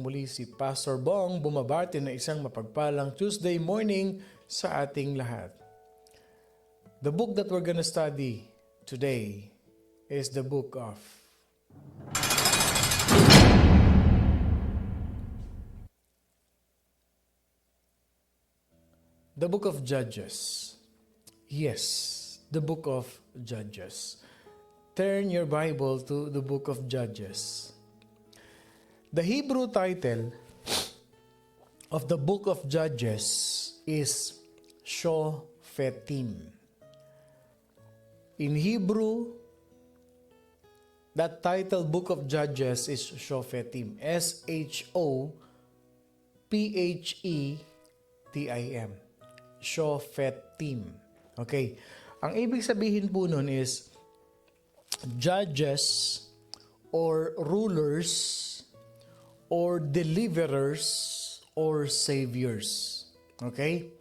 muli si Pastor Bong bumabati na isang mapagpalang Tuesday morning sa ating lahat. The book that we're gonna study today is the book of Judges. Yes, the book of Judges. Turn your Bible to the book of Judges. The Hebrew title of the book of Judges is Shofetim. In Hebrew, that title, book of Judges, is Shofetim. S-H-O-P-H-E-T-I-M. Shofetim. Okay. Ang ibig sabihin po nun is judges or rulers or deliverers or saviors. Okay?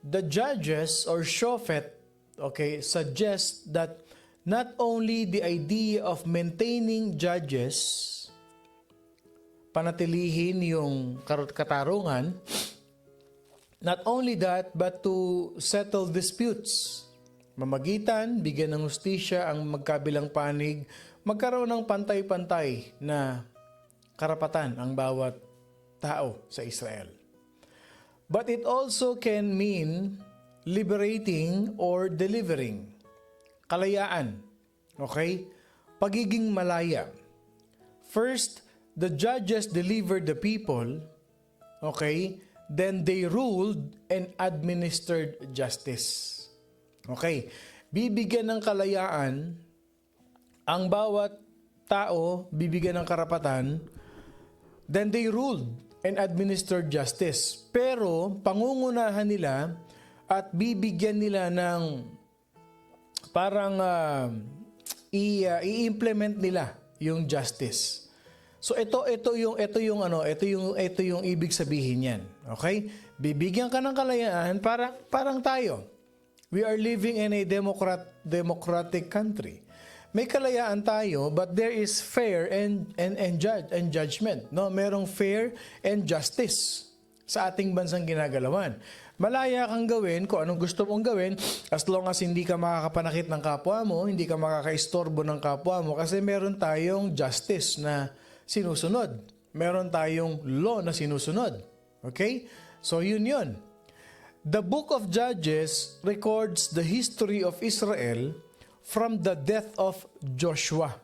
The judges or shofet, okay, suggest that not only the idea of maintaining judges, panatilihin yung katarungan, not only that, but to settle disputes. Mamagitan, bigyan ng hustisya ang magkabilang panig, magkaroon ng pantay-pantay na karapatan ang bawat tao sa Israel. But it also can mean liberating or delivering. Kalayaan. Okay? Pagiging malaya. First, the judges delivered the people. Okay? Then they ruled and administered justice. Okay, bibigyan ng kalayaan ang bawat tao, bibigyan ng karapatan, then they ruled and administered justice. Pero pangungunahan nila at bibigyan nila ng parang i-implement nila yung justice. So ito yung ibig sabihin niyan. Okay? Bibigyan ka ng kalayaan parang tayo. We are living in a democratic country. May kalayaan tayo, but there is fair and judgment. No, merong fair and justice sa ating bansang ginagalawan. Malaya kang gawin kung anong gusto mong gawin as long as hindi ka makakapanakit ng kapwa mo, hindi ka makakaistorbo ng kapwa mo kasi meron tayong justice na sinusunod. Meron tayong law na sinusunod. Okay? So yun. The book of Judges records the history of Israel from the death of Joshua.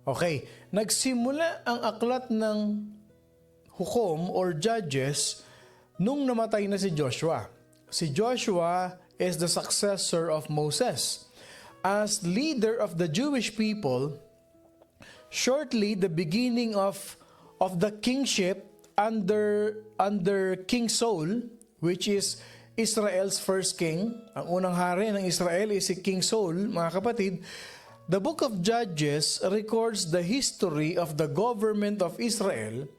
Okay, nagsimula ang aklat ng hukom or Judges nung namatay na si Joshua. Si Joshua is the successor of Moses. As leader of the Jewish people, shortly the beginning of the kingship under King Saul, which is Israel's first king. Ang unang hari ng Israel is si King Saul, mga kapatid. The book of Judges records the history of the government of Israel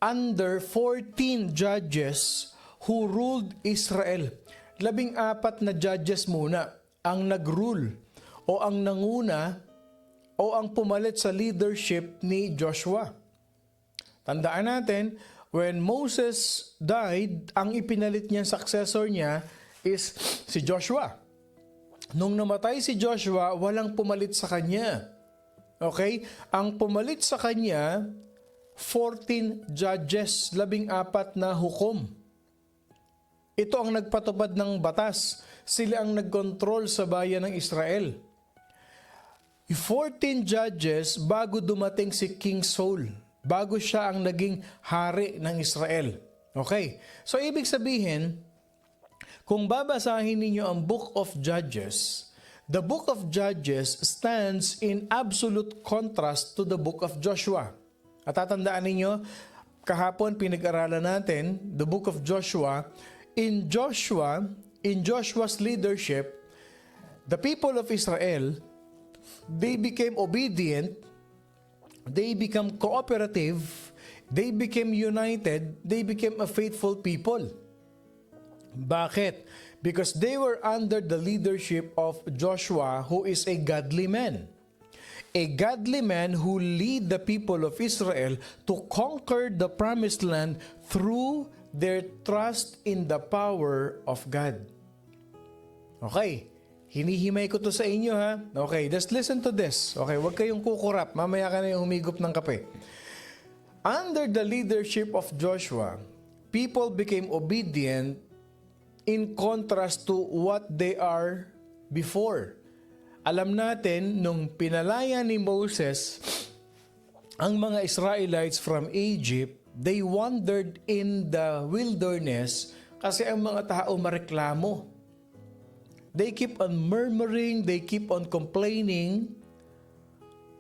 under 14 judges who ruled Israel. 14 na judges muna ang nag-rule o ang nanguna o ang pumalit sa leadership ni Joshua. Tandaan natin, when Moses died, ang ipinalit niyang successor niya is si Joshua. Nung namatay si Joshua, walang pumalit sa kanya. Okay? Ang pumalit sa kanya, 14 judges, 14 na hukom. Ito ang nagpatupad ng batas. Sila ang nagkontrol sa bayan ng Israel. 14 judges bago dumating si King Saul. Bago siya ang naging hari ng Israel. Okay? So, ibig sabihin, kung babasahin ninyo ang Book of Judges, the Book of Judges stands in absolute contrast to the Book of Joshua. At tatandaan ninyo, kahapon pinag-aralan natin, the Book of Joshua. In Joshua's leadership, the people of Israel, they became obedient, they became cooperative, they became united, they became a faithful people. Bakit? Because they were under the leadership of Joshua, who is a godly man. a godly man who lead the people of Israel to conquer the promised land through their trust in the power of God. Okay, hinihimay ko to sa inyo ha. Okay, just listen to this. Okay, huwag kayong kukurap. Mamaya ka na yung humigop ng kape. Under the leadership of Joshua, people became obedient in contrast to what they are before. Alam natin, nung pinalaya ni Moses ang mga Israelites from Egypt, they wandered in the wilderness kasi ang mga tao mareklamo. They keep on murmuring, they keep on complaining,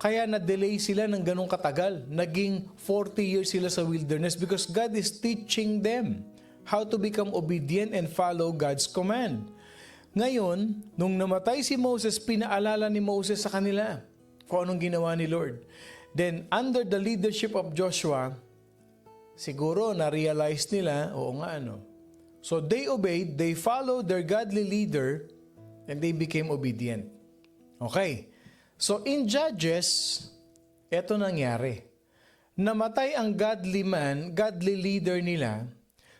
kaya na-delay sila ng ganong katagal. Naging 40 years sila sa wilderness because God is teaching them how to become obedient and follow God's command. Ngayon, nung namatay si Moses, pinaalala ni Moses sa kanila kung anong ginawa ni Lord. Then, under the leadership of Joshua, siguro na-realize nila, oo nga ano. So, they obeyed, they followed their godly leader, and they became obedient. Okay. So, in Judges, eto nangyari. Namatay ang godly man, godly leader nila.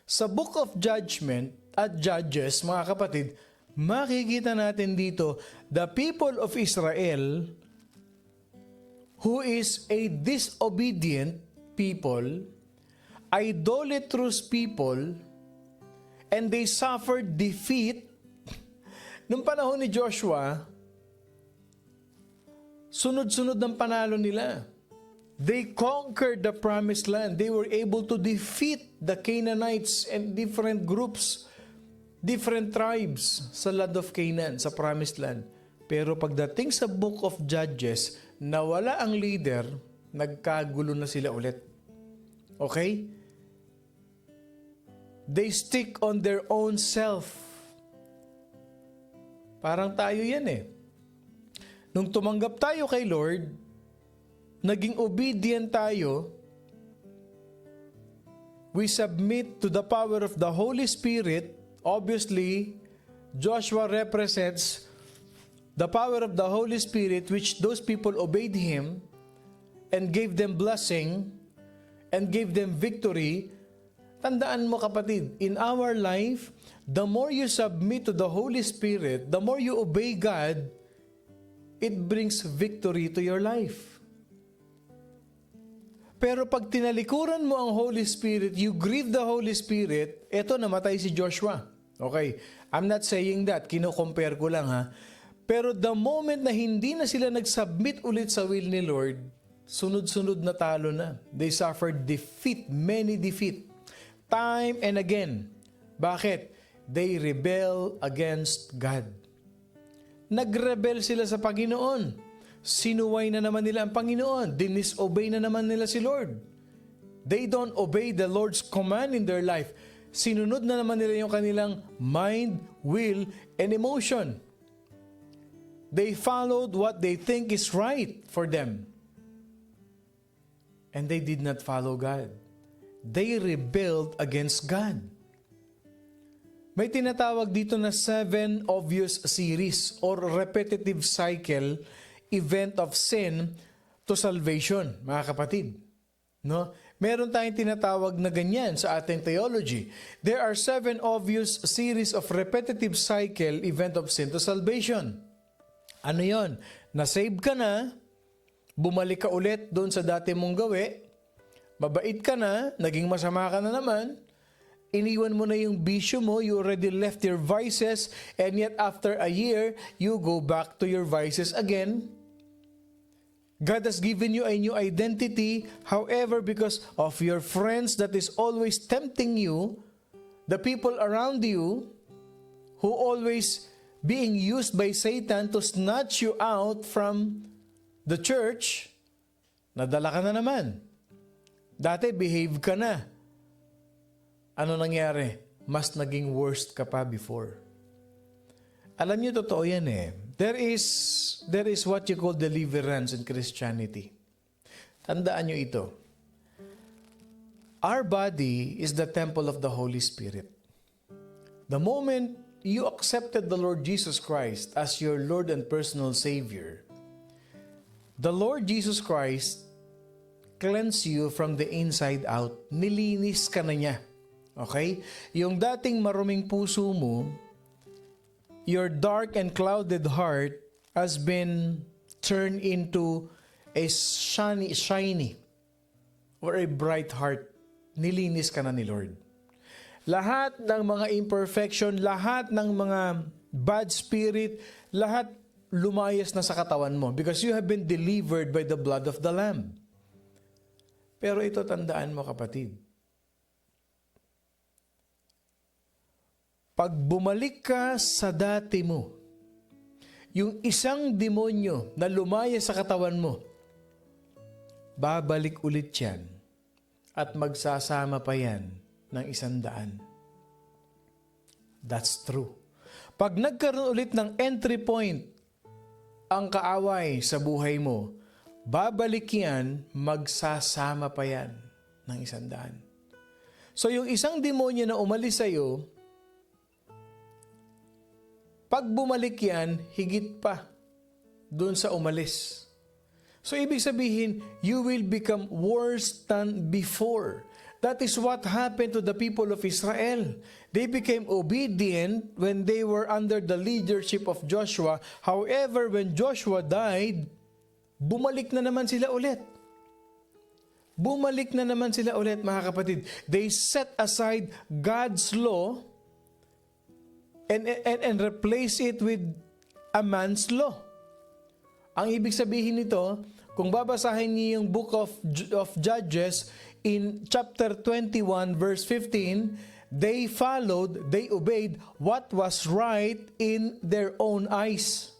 Sa Book of Judgment at Judges, mga kapatid, makikita natin dito, the people of Israel, who is a disobedient people, idolatrous people, and they suffered defeat. Nung panahon ni Joshua, sunod-sunod ng panalo nila. They conquered the promised land. They were able to defeat the Canaanites and different groups, different tribes sa land of Canaan, sa promised land. Pero pagdating sa Book of Judges, nawala ang leader, nagkagulo na sila ulit. Okay? They stick on their own self. Parang tayo yan eh. Nung tumanggap tayo kay Lord, naging obedient tayo, we submit to the power of the Holy Spirit. Obviously, Joshua represents the power of the Holy Spirit, which those people obeyed Him and gave them blessing and gave them victory. Tandaan mo kapatid, in our life, the more you submit to the Holy Spirit, the more you obey God, it brings victory to your life. Pero pag tinalikuran mo ang Holy Spirit, you grieve the Holy Spirit, eto namatay si Joshua. Okay, I'm not saying that, kino-compare ko lang ha. Pero the moment na hindi na sila nag-submit ulit sa will ni Lord, sunod-sunod na talo na. They suffered defeat, many defeat. Time and again. Bakit? They rebel against God. Nagrebel sila sa Panginoon. Sinuway na naman nila ang Panginoon. Dinisobey na naman nila si Lord. They don't obey the Lord's command in their life. Sinunod na naman nila yung kanilang mind, will, and emotion. They followed what they think is right for them. And they did not follow God. They rebelled against God. May tinatawag dito na 7 obvious series or repetitive cycle event of sin to salvation, mga kapatid. No? Meron tayong tinatawag na ganyan sa ating theology. There are 7 obvious series of repetitive cycle event of sin to salvation. Ano yon? Na-save ka na, bumalik ka ulit doon sa dati mong gawi, mabait ka na, naging masama ka na naman, iniwan mo na yung bisyo mo, you already left your vices, and yet after a year, you go back to your vices again. God has given you a new identity. However, because of your friends that is always tempting you, the people around you who always being used by Satan to snatch you out from the church, nadala ka na naman. Dati, behave ka na. Ano nangyari? Mas naging worst ka pa before. Alam niyo, totoo yan eh. There is what you call deliverance in Christianity. Tandaan niyo ito. Our body is the temple of the Holy Spirit. The moment you accepted the Lord Jesus Christ as your Lord and personal Savior, the Lord Jesus Christ cleanse you from the inside out. Nilinis ka na niya. Okay? Yung dating maruming puso mo, your dark and clouded heart has been turned into a shiny or a bright heart. Nilinis ka na ni Lord. Lahat ng mga imperfection, lahat ng mga bad spirit, lahat lumayas na sa katawan mo because you have been delivered by the blood of the Lamb. Pero ito tandaan mo, kapatid. Pag bumalik ka sa dati mo, yung isang demonyo na lumaya sa katawan mo, babalik ulit yan at magsasama pa yan ng 100. That's true. Pag nagkaroon ulit ng entry point ang kaaway sa buhay mo, babalik yan, magsasama pa yan ng 100. So yung isang demonyo na umalis sa'yo, pag bumalik yan, higit pa dun sa umalis. So ibig sabihin, you will become worse than before. That is what happened to the people of Israel. They became obedient when they were under the leadership of Joshua. However, when Joshua died, bumalik na naman sila ulit. Bumalik na naman sila ulit, mga kapatid. They set aside God's law and replace it with a man's law. Ang ibig sabihin nito, kung babasahin niyo yung book of Judges in chapter 21 verse 15, they obeyed what was right in their own eyes.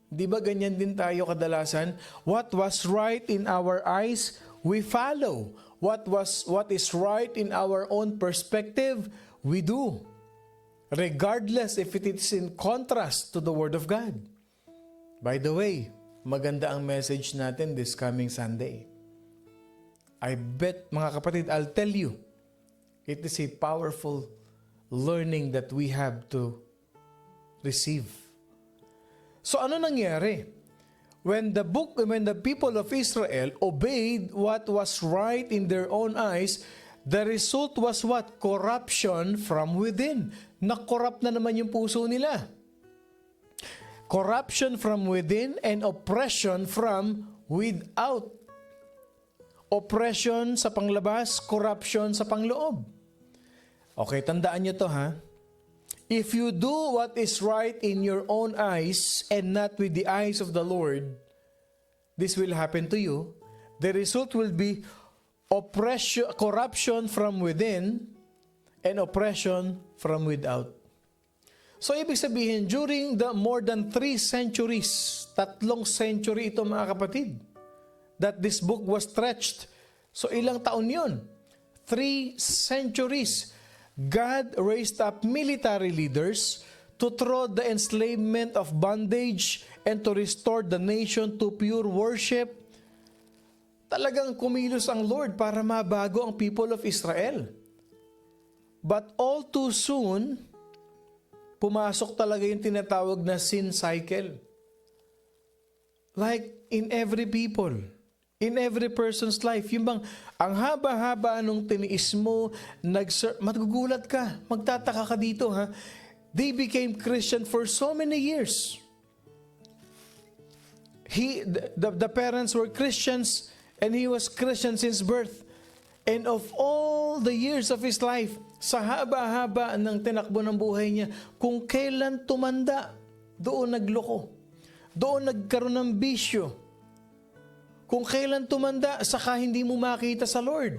Di ba ganyan din tayo kadalasan? What was right in our eyes, we follow. What is right in our own perspective, we do. Regardless if it is in contrast to the Word of God. By the way, maganda ang message natin this coming Sunday. I bet, mga kapatid, I'll tell you, it is a powerful learning that we have to receive. So ano nangyari? When the people of Israel obeyed what was right in their own eyes, the result was what? Corruption from within. Na-corrupt na naman yung puso nila. Corruption from within and oppression from without. Oppression sa panglabas, corruption sa pangloob. Okay, tandaan nyo to ha. If you do what is right in your own eyes and not with the eyes of the Lord, this will happen to you. The result will be corruption from within and oppression from without. So, ibig sabihin, during the more than 3 centuries, 3 century ito mga kapatid, that this book was stretched. So, ilang taon yun? 3 centuries. God raised up military leaders to throw the enslavement of bondage and to restore the nation to pure worship. Talagang kumilos ang Lord para mabago ang people of Israel. But all too soon, pumasok talaga yung tinatawag na sin cycle. Like in every people, in every person's life. Yung bang, ang haba-haba nung tiniis mo, magugulat ka, magtataka ka dito ha. They became Christian for so many years. The parents were Christians and he was Christian since birth. And of all the years of his life, sa haba-haba ng tinakbo ng buhay niya, kung kailan tumanda, doon nagloko. Doon nagkaroon ng bisyo. Kung kailan tumanda, saka hindi mo makita sa Lord.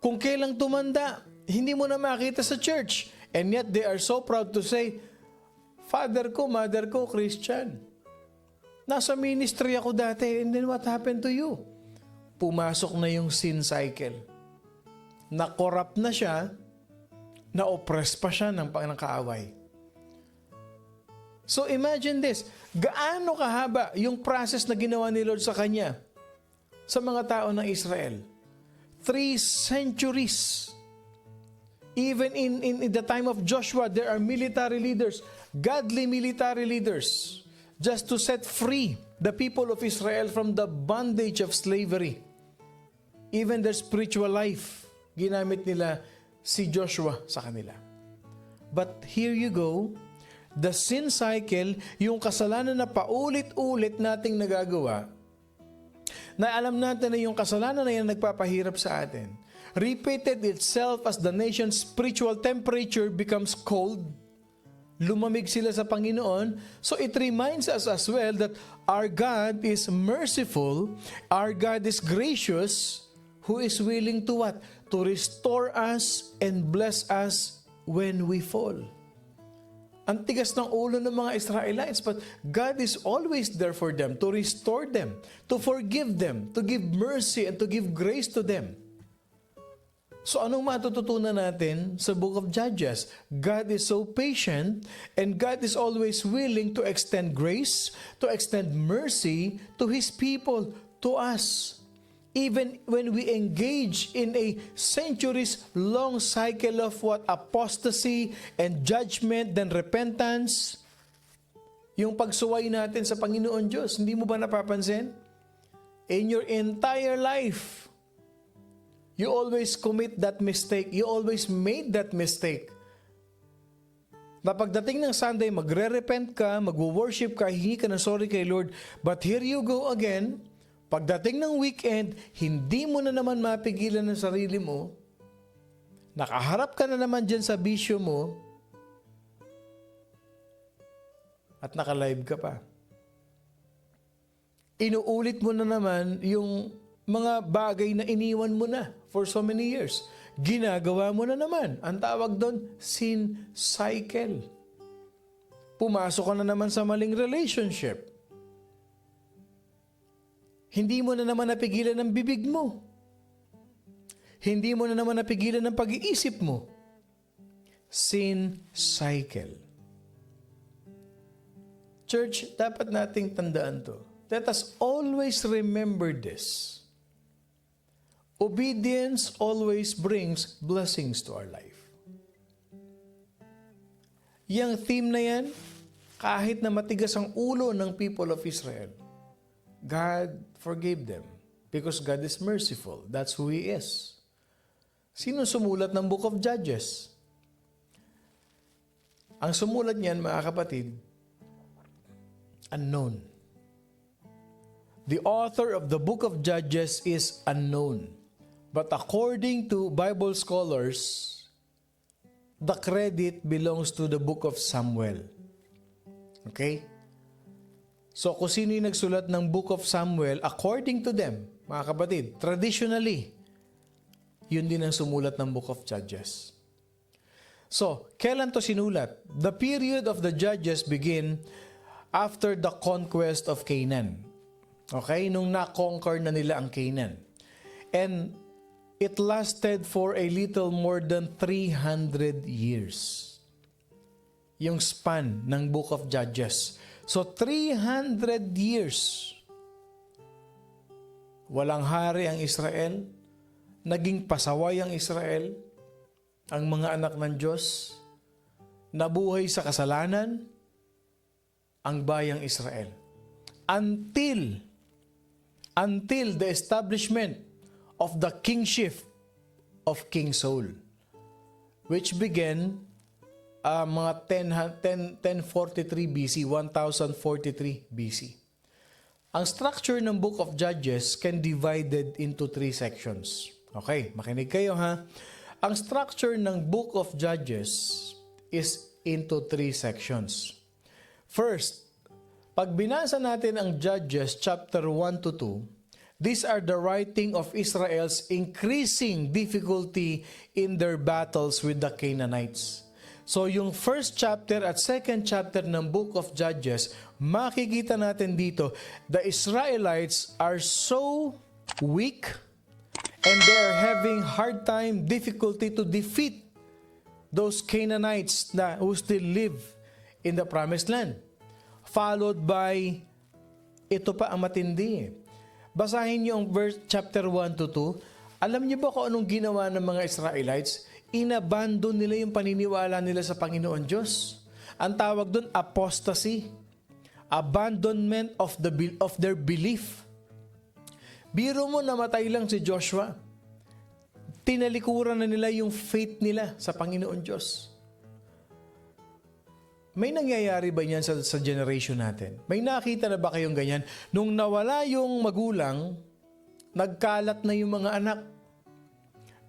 Kung kailan tumanda, hindi mo na makita sa church. And yet they are so proud to say, Father ko, Mother ko, Christian. Nasa ministry ako dati, and then what happened to you? Pumasok na yung sin cycle. Na-corrupt na siya, na-oppress pa siya ng kaaway. So imagine this, gaano kahaba yung process na ginawa ni Lord sa kanya, sa mga tao ng Israel? 3 centuries. Even in the time of Joshua, there are military leaders, godly military leaders, just to set free the people of Israel from the bondage of slavery. Even their spiritual life, ginamit nila si Joshua sa kanila. But here you go, the sin cycle, yung kasalanan na paulit-ulit nating nagagawa, na alam natin na yung kasalanan na yan nagpapahirap sa atin, repeated itself as the nation's spiritual temperature becomes cold. Lumamig sila sa Panginoon. So it reminds us as well that our God is merciful, our God is gracious, who is willing to what? To restore us and bless us when we fall. Ang tigas ng ulo ng mga Israelites, but God is always there for them, to restore them, to forgive them, to give mercy, and to give grace to them. So anong matututunan natin sa Book of Judges? God is so patient, and God is always willing to extend grace, to extend mercy to His people, to us. Even when we engage in a centuries-long cycle of what? Apostasy and judgment, then repentance. Yung pagsuway natin sa Panginoon Diyos, hindi mo ba napapansin? In your entire life, you always commit that mistake. You always made that mistake. Na pagdating ng Sunday, magre-repent ka, magwo-worship ka, hingi ka ng sorry kay Lord. But here you go again. Pagdating ng weekend, hindi mo na naman mapigilan ng sarili mo, nakaharap ka na naman dyan sa bisyo mo, at naka-live ka pa. Inuulit mo na naman yung mga bagay na iniwan mo na for so many years. Ginagawa mo na naman. Ang tawag doon, sin cycle. Pumasok ka na naman sa maling relationship. Hindi mo na naman napigilan ng bibig mo. Hindi mo na naman napigilan ng pag-iisip mo. Sin cycle. Church, dapat nating tandaan to. Let us always remember this. Obedience always brings blessings to our life. Yang theme na yan, kahit na matigas ang ulo ng people of Israel, God forgave them because God is merciful. That's who He is. Sino sumulat ng Book of Judges? Ang sumulat niyan, mga kapatid, unknown. The author of the Book of Judges is unknown. But according to Bible scholars, the credit belongs to the Book of Samuel. Okay? So, kung sino yung nagsulat ng Book of Samuel, according to them, mga kapatid, traditionally, yun din ang sumulat ng Book of Judges. So, kailan to sinulat? The period of the Judges begin after the conquest of Canaan. Okay? Nung na-conquer na nila ang Canaan. And it lasted for a little more than 300 years. Yung span ng Book of Judges. So, 300 years, walang hari ang Israel, naging pasaway ang Israel, ang mga anak ng Diyos, nabuhay sa kasalanan, ang bayang Israel. Until the establishment of the kingship of King Saul, which began mga 1043 BC, 1043 BC. Ang structure ng Book of Judges can divided into 3 sections. Okay, makinig kayo ha. Ang structure ng Book of Judges is into 3 sections. First, pag binasa natin ang Judges chapter 1 to 2, these are the writing of Israel's increasing difficulty in their battles with the Canaanites. So yung first chapter at second chapter ng Book of Judges, makikita natin dito, the Israelites are so weak and they are having hard time, difficulty to defeat those Canaanites who still live in the Promised Land. Followed by, ito pa ang matindi. Basahin niyo ang chapter 1 to 2. Alam niyo ba kung anong ginawa ng mga Israelites? Inabandon nila yung paniniwala nila sa Panginoon Diyos. Ang tawag doon, apostasy. abandonment of their belief. Biro mo, namatay lang si Joshua. Tinalikuran na nila yung faith nila sa Panginoon Diyos. May nangyayari ba yan sa generation natin? May nakita na ba kayong ganyan? Nung nawala yung magulang, nagkalat na yung mga anak.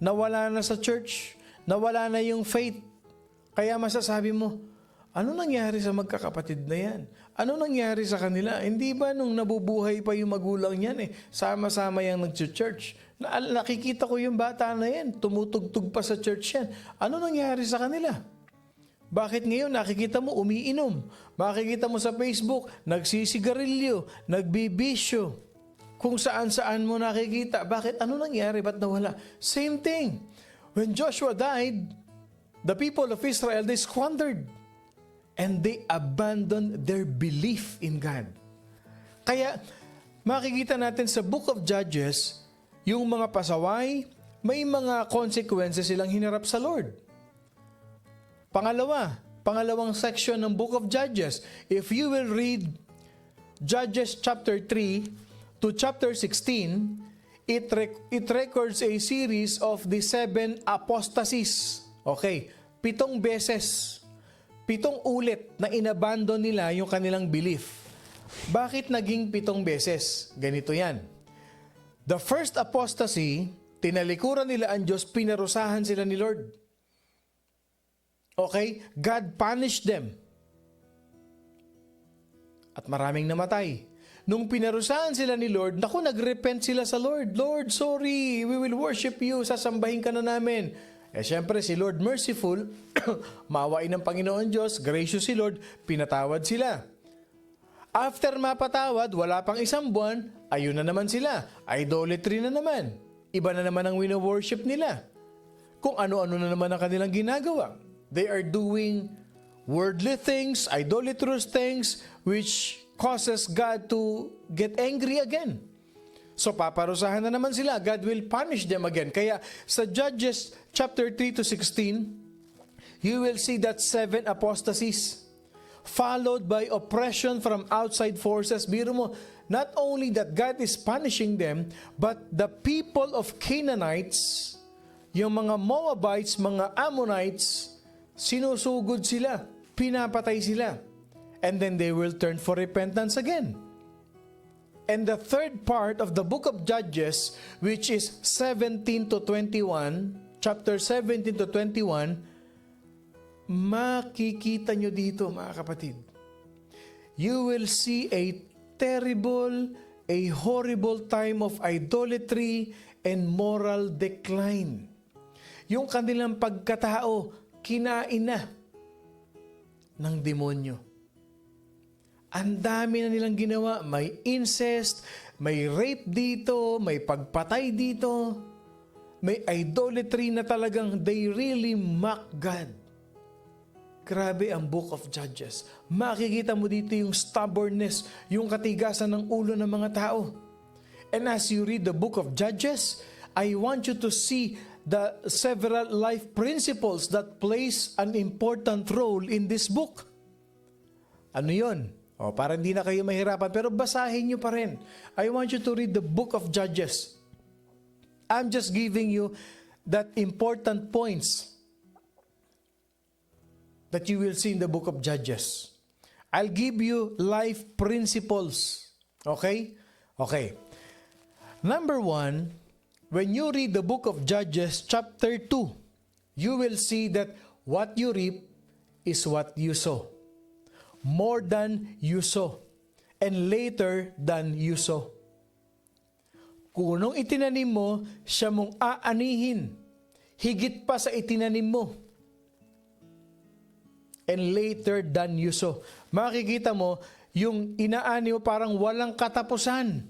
Nawala na sa church. Nawala na yung faith. Kaya masasabi mo, ano nangyari sa magkakapatid na yan? Ano nangyari sa kanila? Hindi ba nung nabubuhay pa yung magulang yan sama-sama yung nag-church? Nakikita ko yung bata na yan, tumutugtog pa sa church yan. Ano nangyari sa kanila? Bakit ngayon nakikita mo umiinom? Makikita mo sa Facebook, nagsisigarilyo, nagbibisyo. Kung saan-saan mo nakikita. Bakit? Ano nangyari? Ba't nawala? Same thing. When Joshua died, the people of Israel, they squandered. And they abandoned their belief in God. Kaya, makikita natin sa Book of Judges, yung mga pasaway, may mga consequences silang hinarap sa Lord. Pangalawang section ng Book of Judges. If you will read Judges chapter 3 to chapter 16, it records a series of the 7 apostasies. Okay, 7 beses. 7 ulit na inabandon nila yung kanilang belief. Bakit naging 7 beses? Ganito yan. The first apostasy, tinalikuran nila ang Diyos, pinarusahan sila ni Lord. Okay? God punished them. At maraming namatay. Nung pinarusahan sila ni Lord, nagrepent sila sa Lord. Lord, sorry, we will worship you, sasambahin ka na namin. Siyempre, si Lord merciful, maawain ng Panginoon Diyos, gracious si Lord, pinatawad sila. After mapatawad, wala pang 1 buwan, ayun na naman sila. Idolatry na naman. Iba na naman ang wino-worship nila. Kung ano-ano na naman ang kanilang ginagawa. They are doing worldly things, idolatrous things, which causes God to get angry again. So paparusahan na naman sila. God will punish them again. Kaya sa Judges chapter 3 to 16, you will see that 7 apostasies followed by oppression from outside forces. Biro mo, not only that God is punishing them, but the people of Canaanites, yung mga Moabites, mga Ammonites, sinusugod sila, pinapatay sila. And then they will turn for repentance again. And the third part of the book of Judges, which is 17 to 21, chapter 17 to 21, makikita nyo dito, mga kapatid. You will see a terrible, a horrible time of idolatry and moral decline. Yung kanilang pagkatao, kinain na ng demonyo. Ang dami na nilang ginawa. May incest, may rape dito, may pagpatay dito, may idolatry na talagang they really mock God. Grabe ang Book of Judges. Makikita mo dito yung stubbornness, yung katigasan ng ulo ng mga tao. And as you read the Book of Judges, I want you to see the several life principles that plays an important role in this book. Ano yun? Para hindi na kayo mahirapan, pero basahin nyo pa rin. I want you to read the Book of Judges. I'm just giving you that important points that you will see in the Book of Judges. I'll give you life principles. Okay? Okay. Number 1, when you read the book of Judges, chapter 2, you will see that what you reap is what you sow. More than you sow. And later than you sow. Kung anong itinanim mo, siya mong aanihin. Higit pa sa itinanim mo. And later than you sow. Makikita mo, yung inaani mo parang walang katapusan.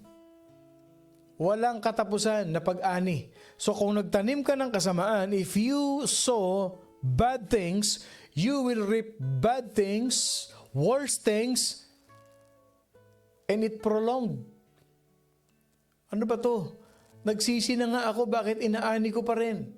Walang katapusan na pag-ani. So kung nagtanim ka ng kasamaan, if you sow bad things, you will reap bad things, worse things, and it prolonged. Ano ba to? Nagsisi na nga ako, bakit inaani ko pa rin?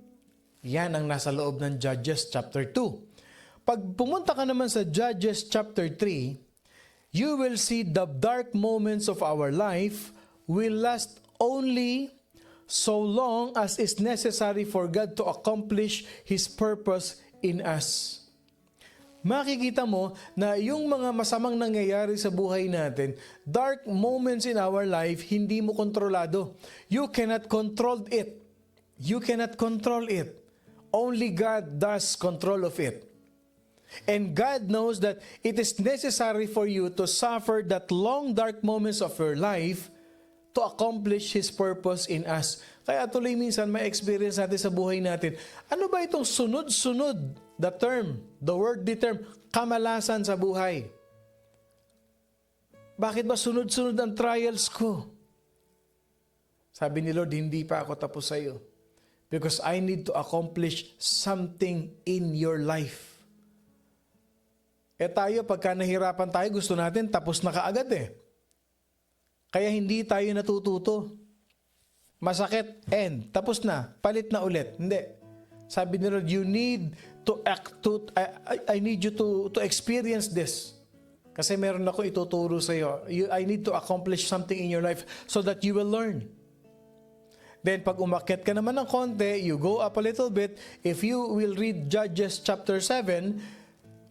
Yan ang nasa loob ng Judges chapter 2. Pag pumunta ka naman sa Judges chapter 3, you will see the dark moments of our life will last only so long as is necessary for God to accomplish His purpose in us. Makikita mo na yung mga masamang nangyayari sa buhay natin, dark moments in our life, hindi mo kontrolado. You cannot control it. You cannot control it. Only God does control of it. And God knows that it is necessary for you to suffer that long dark moments of your life to accomplish His purpose in us. Kaya tuloy minsan may experience natin sa buhay natin. Ano ba itong sunod-sunod? The term, the worldly term, kamalasan sa buhay. Bakit ba sunod-sunod ang trials ko? Sabi ni Lord, hindi pa ako tapos sa iyo. Because I need to accomplish something in your life. Tayo, pagka nahirapan tayo, gusto natin tapos na kaagad Kaya hindi tayo natututo. Masakit, end. Tapos na, palit na ulit. Hindi. Sabi ni Lord, you need to I need you to experience this. Kasi meron ako ituturo sa iyo. I need to accomplish something in your life so that you will learn. Then pag umakyat ka naman ng konti, you go up a little bit. If you will read Judges chapter 7,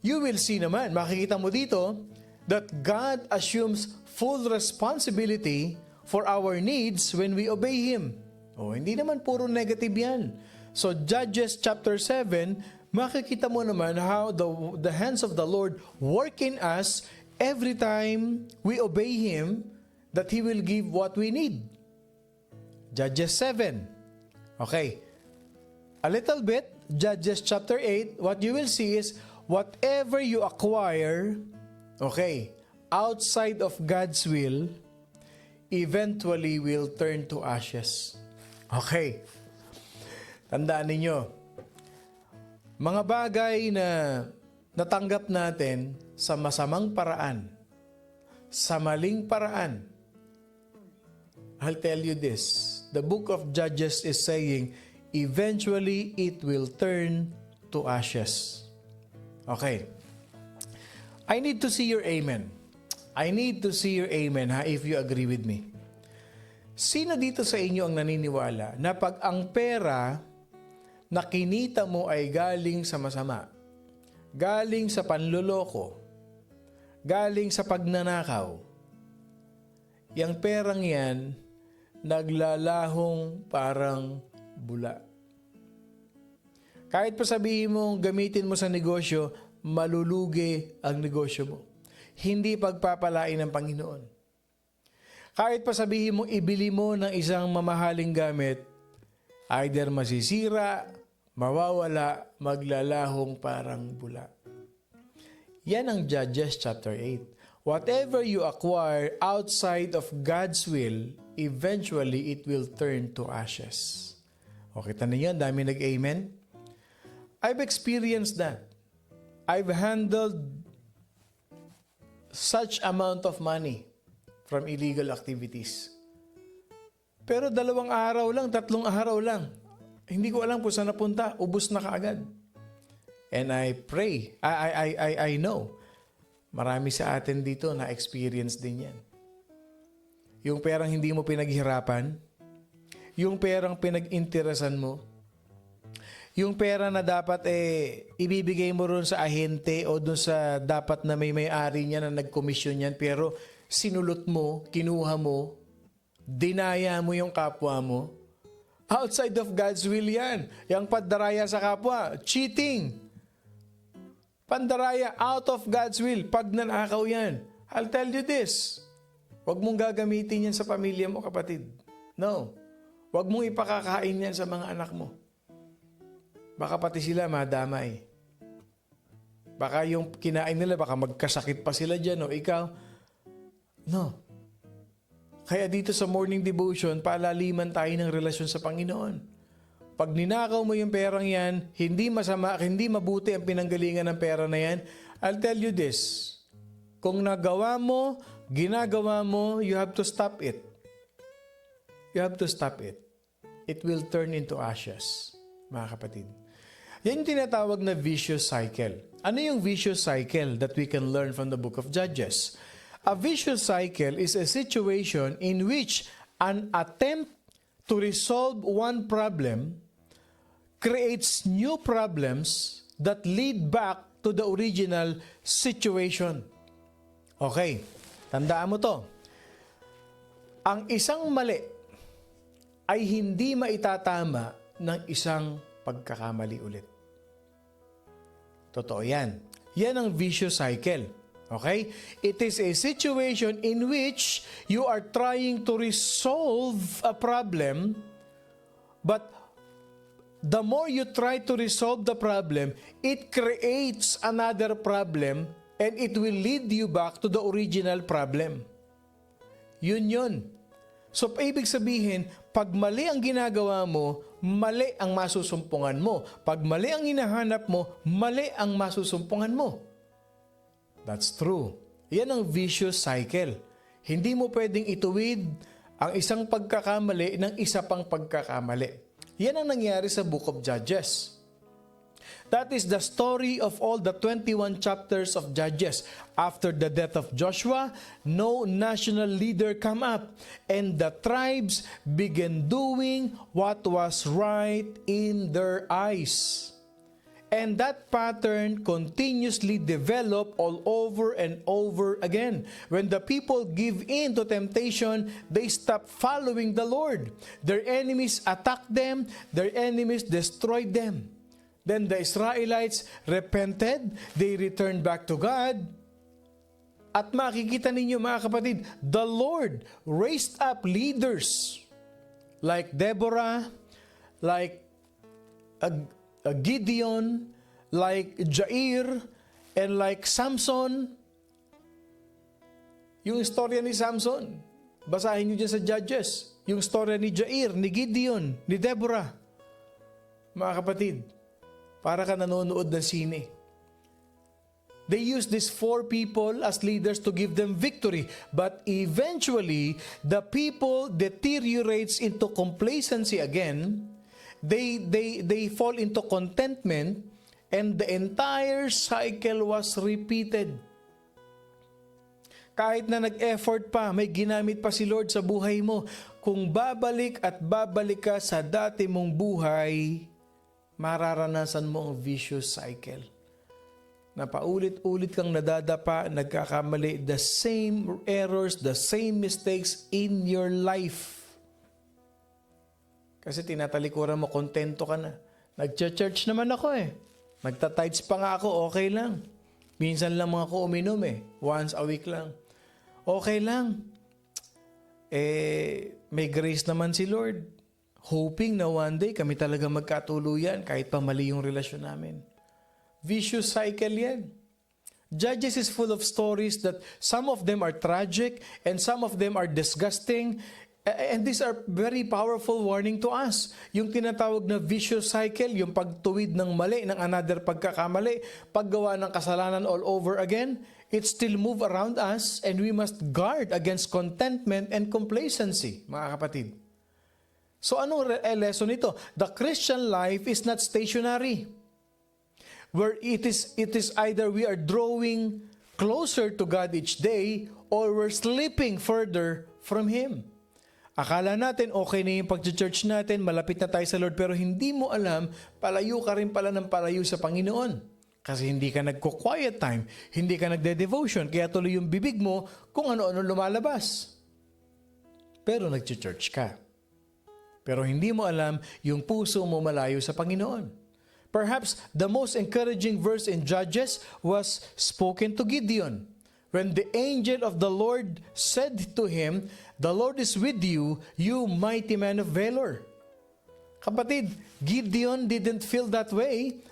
you will see naman, makikita mo dito, that God assumes full responsibility for our needs when we obey Him. Hindi naman puro negative yan. So Judges chapter 7, makikita mo naman how the hands of the Lord work in us every time we obey Him, that He will give what we need. Judges 7. Okay. A little bit, Judges chapter 8, what you will see is, whatever you acquire, outside of God's will, eventually will turn to ashes. Okay. Tandaan ninyo, mga bagay na natanggap natin sa masamang paraan, sa maling paraan, I'll tell you this, the book of Judges is saying, eventually it will turn to ashes. Okay. I need to see your amen. I need to see your amen, if you agree with me. Sino dito sa inyo ang naniniwala na pag ang pera na kinita mo ay galing sa masama, galing sa panloloko, galing sa pagnanakaw, yung perang yan, naglalahong parang bula. Kahit pa sabihin mo, gamitin mo sa negosyo, malulugi ang negosyo mo. Hindi pagpapalain ng Panginoon. Kahit pa sabihin mo, ibili mo ng isang mamahaling gamit, either masisira, mawawala, maglalahong parang bula. Yan ang Judges chapter 8. Whatever you acquire outside of God's will, eventually it will turn to ashes. Okay, tanong yan, dami nag-amen. I've experienced that. I've handled such amount of money from illegal activities. Pero 2 araw lang, 3 araw lang. Hindi ko alam kung saan napunta. Ubus na kaagad. And I pray, I know, marami sa atin dito na experience din yan. Yung perang hindi mo pinaghirapan, yung perang pinag-interesan mo, yung pera na dapat ibibigay mo ron sa ahente o dun sa dapat na may-ari niya na nag-commission yan, pero sinulot mo, kinuha mo, dinaya mo yung kapwa mo. Outside of God's will yan. Yung pandaraya sa kapwa, cheating. Pandaraya out of God's will. Pag nanakaw yan. I'll tell you this. Huwag mong gagamitin yan sa pamilya mo, kapatid. No. Huwag mong ipakakain yan sa mga anak mo. Baka pati sila madamay. Baka yung kinain nila, baka magkasakit pa sila dyan, o ikaw. No. Kaya dito sa morning devotion, paalaliman tayo ng relasyon sa Panginoon. Pag ninakaw mo yung perang yan, hindi masama, hindi mabuti ang pinanggalingan ng pera na yan, I'll tell you this. Kung nagawa mo, ginagawa mo, you have to stop it. You have to stop it. It will turn into ashes, mga kapatid. Yan yung tinatawag na vicious cycle. Ano yung vicious cycle that we can learn from the book of Judges? A vicious cycle is a situation in which an attempt to resolve one problem creates new problems that lead back to the original situation. Okay, tandaan mo to. Ang isang mali ay hindi maitatama ng isang pagkakamali ulit. Totoo yan. Yan ang vicious cycle. Okay? It is a situation in which you are trying to resolve a problem, but the more you try to resolve the problem, it creates another problem and it will lead you back to the original problem. Yun. So, ibig sabihin, pag mali ang ginagawa mo, mali ang masusumpungan mo. Pag mali ang hinahanap mo, mali ang masusumpungan mo. That's true. Yan ang vicious cycle. Hindi mo pwedeng ituwid ang isang pagkakamali ng isa pang pagkakamali. Yan ang nangyari sa Book of Judges. That is the story of all the 21 chapters of Judges. After the death of Joshua, no national leader came up, and the tribes began doing what was right in their eyes. And that pattern continuously developed all over and over again. When the people give in to temptation, they stop following the Lord. Their enemies attacked them, their enemies destroyed them. Then the Israelites repented, they returned back to God. At makikita ninyo mga kapatid, the Lord raised up leaders like Deborah, like Gideon, like Jair, and like Samson. Yung istorya ni Samson, basahin nyo dyan sa Judges. Yung istorya ni Jair, ni Gideon, ni Deborah. Mga kapatid, para ka nanonood ng sine. They used these 4 people as leaders to give them victory. But eventually, the people deteriorates into complacency again. They fall into contentment, and the entire cycle was repeated. Kahit na nag-effort pa, may ginamit pa si Lord sa buhay mo, kung babalik at babalik ka sa dati mong buhay, mararanasan mo ang vicious cycle. Na paulit-ulit kang nadadapa, nagkakamali, the same errors, the same mistakes in your life. Kasi tinatalikuran mo, kontento ka na. Nag-church naman ako eh. Nagtatides pa nga ako, okay lang. Minsan lang mga ako uminom eh. Once a week lang. Okay lang. May grace naman si Lord. Hoping na one day kami talaga magkatuluyan kahit pa mali yung relasyon namin. Vicious cycle yan. Judges is full of stories that some of them are tragic and some of them are disgusting. And these are very powerful warning to us. Yung tinatawag na vicious cycle, yung pagtuwid ng mali, ng another pagkakamali, paggawa ng kasalanan all over again, it still move around us and we must guard against contentment and complacency, mga kapatid. So anong lesson nito? The Christian life is not stationary. Where it is either we are drawing closer to God each day or we're slipping further from Him. Akala natin okay na yung pag-church natin, malapit na tayo sa Lord, pero hindi mo alam, palayo ka rin pala ng palayo sa Panginoon. Kasi hindi ka nagko-quiet time, hindi ka nagde-devotion, kaya tuloy yung bibig mo kung ano-ano lumalabas. Pero nag-church ka. Pero hindi mo alam yung puso mo malayo sa Panginoon. Perhaps the most encouraging verse in Judges was spoken to Gideon. When the angel of the Lord said to him, "The Lord is with you, you mighty man of valor." Kapatid, Gideon didn't feel that way.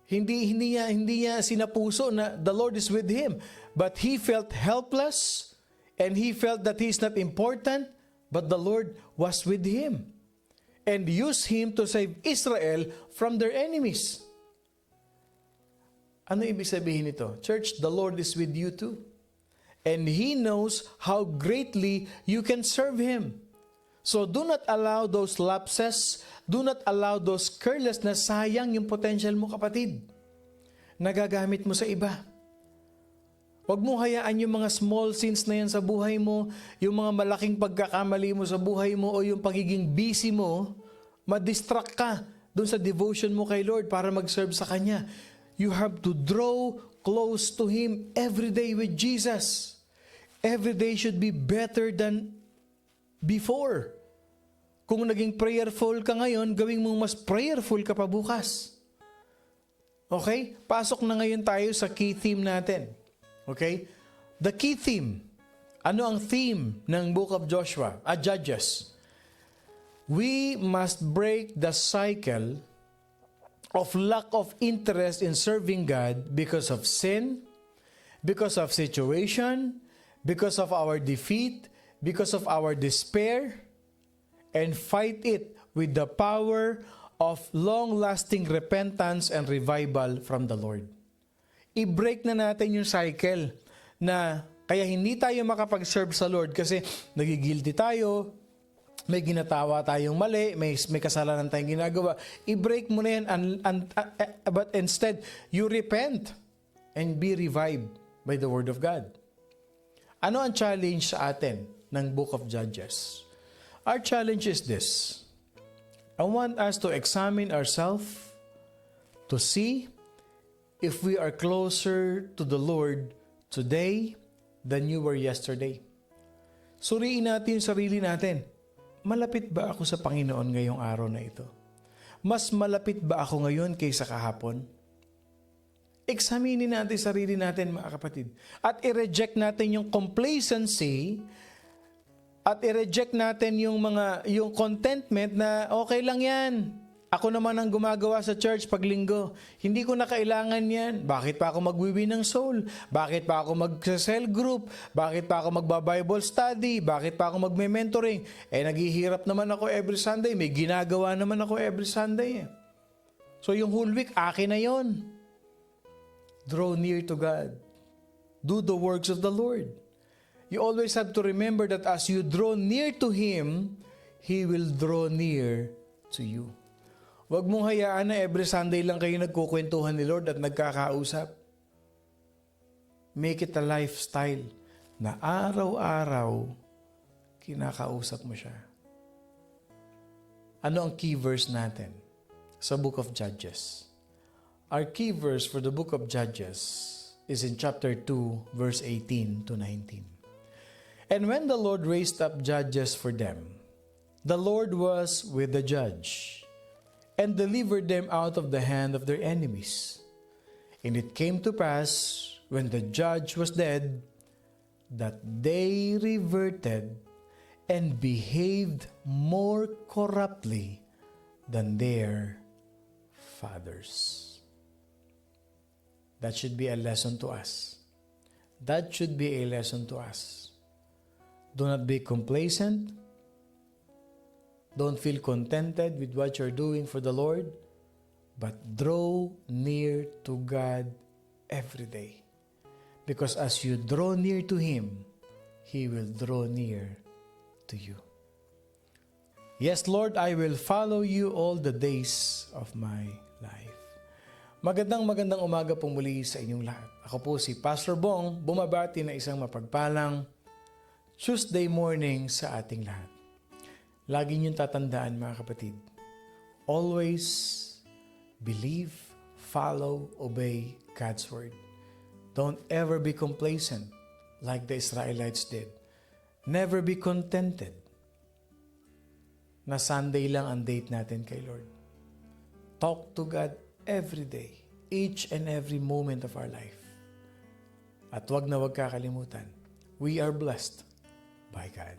Hindi niya sinapuso na the Lord is with him. But he felt helpless and he felt that he's not important, but the Lord was with him and used him to save Israel from their enemies. Ano ibig sabihin nito? Church, the Lord is with you too. And He knows how greatly you can serve Him. So do not allow those lapses, do not allow those careless na sayang yung potential mo, kapatid. Nagagamit mo sa iba. Huwag mo hayaan yung mga small sins na yan sa buhay mo, yung mga malaking pagkakamali mo sa buhay mo o yung pagiging busy mo, ma-distract ka doon sa devotion mo kay Lord para mag-serve sa Kanya. You have to draw close to Him every day with Jesus. Every day should be better than before. Kung naging prayerful ka ngayon, gawing mong mas prayerful ka pa bukas. Okay? Pasok na ngayon tayo sa key theme natin. Okay? The key theme. Ano ang theme ng Book of Joshua? Judges. We must break the cycle of lack of interest in serving God because of sin, because of situation, because of our defeat, because of our despair, and fight it with the power of long-lasting repentance and revival from the Lord. I-break na natin yung cycle na kaya hindi tayo makapag-serve sa Lord kasi nagigilty tayo, may ginatawa tayong mali, may kasalanan tayong ginagawa. I-break mo na yan, but instead, you repent and be revived by the Word of God. Ano ang challenge sa atin ng Book of Judges? Our challenge is this. I want us to examine ourselves to see if we are closer to the Lord today than you were yesterday. Suriin natin yung sarili natin. Malapit ba ako sa Panginoon ngayong araw na ito? Mas malapit ba ako ngayon kaysa kahapon? Examinin natin sarili natin, mga kapatid. At i-reject natin yung complacency at i-reject natin yung contentment na okay lang yan. Ako naman ang gumagawa sa church pag linggo. Hindi ko na kailangan yan. Bakit pa ako magwiwi ng soul? Bakit pa ako mag-cell group? Bakit pa ako magba-Bible study? Bakit pa ako magme-mentoring? Naghihirap naman ako every Sunday. May ginagawa naman ako every Sunday. So yung whole week, akin na yon. Draw near to God. Do the works of the Lord. You always have to remember that as you draw near to Him, He will draw near to you. Huwag mong hayaan na every Sunday lang kayo nagkukwentuhan ni Lord at nagkakausap. Make it a lifestyle na araw-araw kinakausap mo siya. Ano ang key verse natin sa Book of Judges? Our key verse for the Book of Judges is in chapter 2, verse 18 to 19. And when the Lord raised up judges for them, the Lord was with the judge, and delivered them out of the hand of their enemies. And it came to pass, when the judge was dead, that they reverted and behaved more corruptly than their fathers. That should be a lesson to us. That should be a lesson to us. Do not be complacent. Don't feel contented with what you're doing for the Lord, but draw near to God every day. Because as you draw near to Him, He will draw near to you. Yes, Lord, I will follow you all the days of my life. Magandang umaga po muli sa inyong lahat. Ako po si Pastor Bong, bumabati na isang mapagpalang Tuesday morning sa ating lahat. Lagi niyong tatandaan, mga kapatid, always believe, follow, obey God's Word. Don't ever be complacent like the Israelites did. Never be contented na Sunday lang ang date natin kay Lord. Talk to God every day, each and every moment of our life. At wag na wag kakalimutan, we are blessed by God.